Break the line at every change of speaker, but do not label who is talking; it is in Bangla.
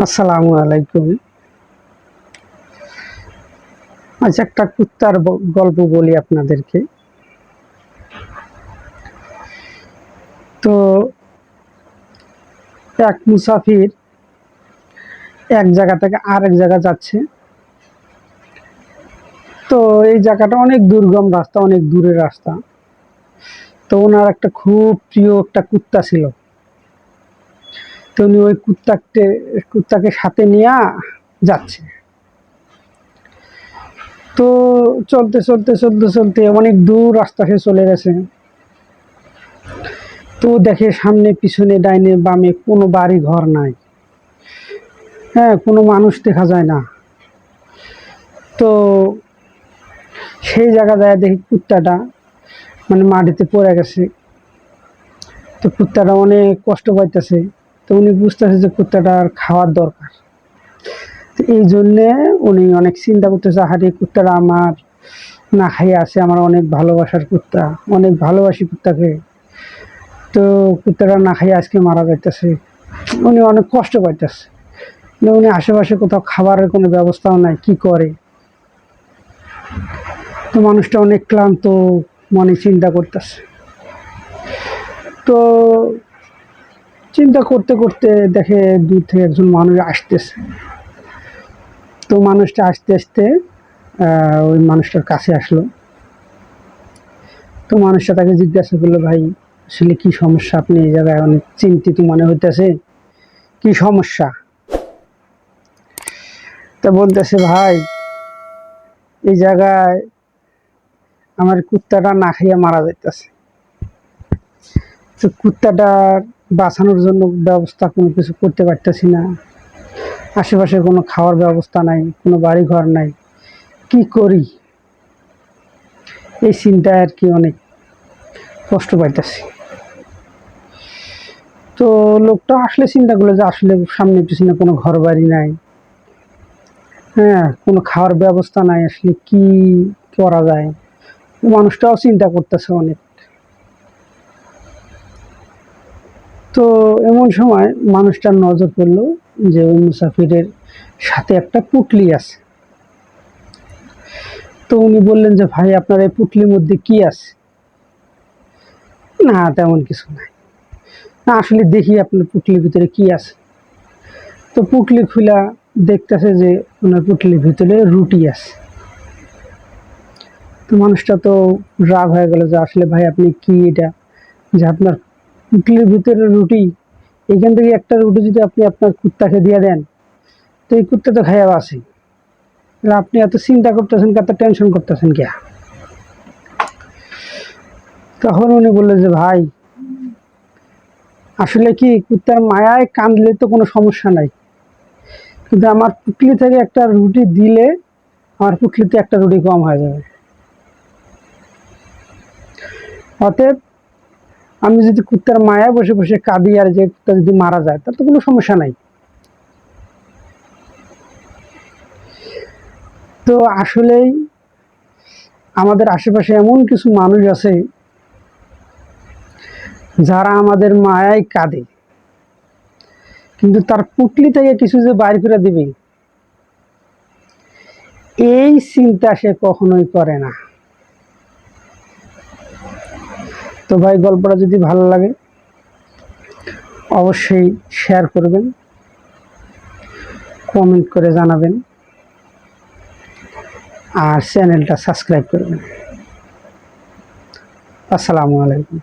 আসসালামু আলাইকুম। আচ্ছা, একটা কুত্তার গল্প বলি আপনাদেরকে। তো এক মুসাফির এক জায়গা থেকে আরেক জায়গা যাচ্ছে। তো এই জায়গাটা অনেক দুর্গম রাস্তা, অনেক দূরের রাস্তা। তো ওনার একটা খুব প্রিয় একটা কুত্তা ছিল। তো উনি ওই কুত্তাকে সাথে নিয়ে যাচ্ছে। তো চলতে চলতে চলতে চলতে অনেক দূর রাস্তা সে চলে গেছে। তো দেখে সামনে পিছনে ডাইনে বামে কোনো বাড়ি ঘর নাই, হ্যাঁ, কোনো মানুষ দেখা যায় না। তো সেই জায়গা যায় দেখি কুত্তাটা মাটিতে পড়ে গেছে। তো কুত্তাটা অনেক কষ্ট পাইতেছে। তো উনি বুঝতেছে যে কুত্তাটার খাওয়ার দরকার। তো এই জন্যে উনি অনেক চিন্তা করতেছে, আহারে কুত্তাটা আমার না খাইয়ে আছে, আমার অনেক ভালোবাসার কুত্তা, অনেক ভালোবাসি কুত্তাকে। তো কুত্তাটা না খাইয়ে আজকে মারা যাইতেছে। উনি অনেক কষ্ট পাইতেছে। উনি আশেপাশে কোথাও খাবারের কোনো ব্যবস্থাও নাই, কি করে? তো মানুষটা অনেক ক্লান্ত মনে চিন্তা করতেছে। তো চিন্তা করতে করতে দেখে দূর থেকে একজন মানুষ আসতেছে। তো মানুষটা আস্তে আস্তে ওই মানুষটার কাছে আসলো। তো মানুষটা তাকে জিজ্ঞাসা করলো, ভাই আসলে কি সমস্যা? আপনি এই জায়গায় অনেক চিন্তিত মনে হইতেছে, কি সমস্যা? তা বলতেছে, ভাই এই জায়গায় আমার কুত্তাটা না খাইয়া মারা যাইতেছে। তো কুত্তাটার বাঁচানোর জন্য ব্যবস্থা কোনো কিছু করতে পারতেছি না। আশেপাশে কোনো খাওয়ার ব্যবস্থা নাই, কোনো বাড়ি ঘর নাই, কি করি? এই চিন্তায় আর কি অনেক কষ্ট পাইতেছি। তো লোকটা আসলে চিন্তা করলো যে আসলে সামনে পিছনে কোনো ঘর বাড়ি নাই, হ্যাঁ, কোনো খাওয়ার ব্যবস্থা নাই, আসলে কি করা যায়? মানুষটাও চিন্তা করতেছে অনেক। তো এমন সময় মানুষটার নজর পড়লো যে ওই মুসাফিরের সাথে একটা পুটলি আছে। তো উনি বললেন যে, ভাই আপনার এই পুটলির মধ্যে কি আছে? না, তেমন কিছু নাই। না, আসলে দেখি আপনার পুটলির ভিতরে কি আছে। তো পুটলি খুলা দেখতেছে যে ওনার পুটলির ভিতরে রুটি আছে। তো মানুষটা তো রাগ হয়ে গেল যে আসলে ভাই আপনি কি এটা, যে আপনার পুটলির ভিতরে রুটি, এখান থেকে একটা রুটি যদি আপনি আপনার কুত্তাকে দিয়ে দেন, তো এই কুত্তা তো খাইয়া আছে, আপনি এত চিন্তা করতেছেন, এত টেনশন করতেছেন কে? তখন উনি বললেন যে, ভাই আসলে কি কুত্তার মায়ায় কাঁদলে তো কোনো সমস্যা নাই, কিন্তু আমার পুটলি থেকে একটা রুটি দিলে আমার পুটলিতে একটা রুটি কম হয়ে যাবে। অতএব আমি যদি কুত্তার মায়ায় বসে বসে কাঁদি আর যে কুত্তা যদি মারা যায়, তার তো কোনো সমস্যা নাই। তো আসলেই আমাদের আশেপাশে এমন কিছু মানুষ আছে যারা আমাদের মায়ায় কাঁদে, কিন্তু তার পুটলি থেকে কিছু যে বাইর করে দিবে এই চিন্তা সে কখনোই করে না। তো ভাই, গল্পটা যদি ভালো লাগে অবশ্যই শেয়ার করবেন, কমেন্ট করে জানাবেন, আর চ্যানেলটা সাবস্ক্রাইব করবেন। আসসালামু আলাইকুম।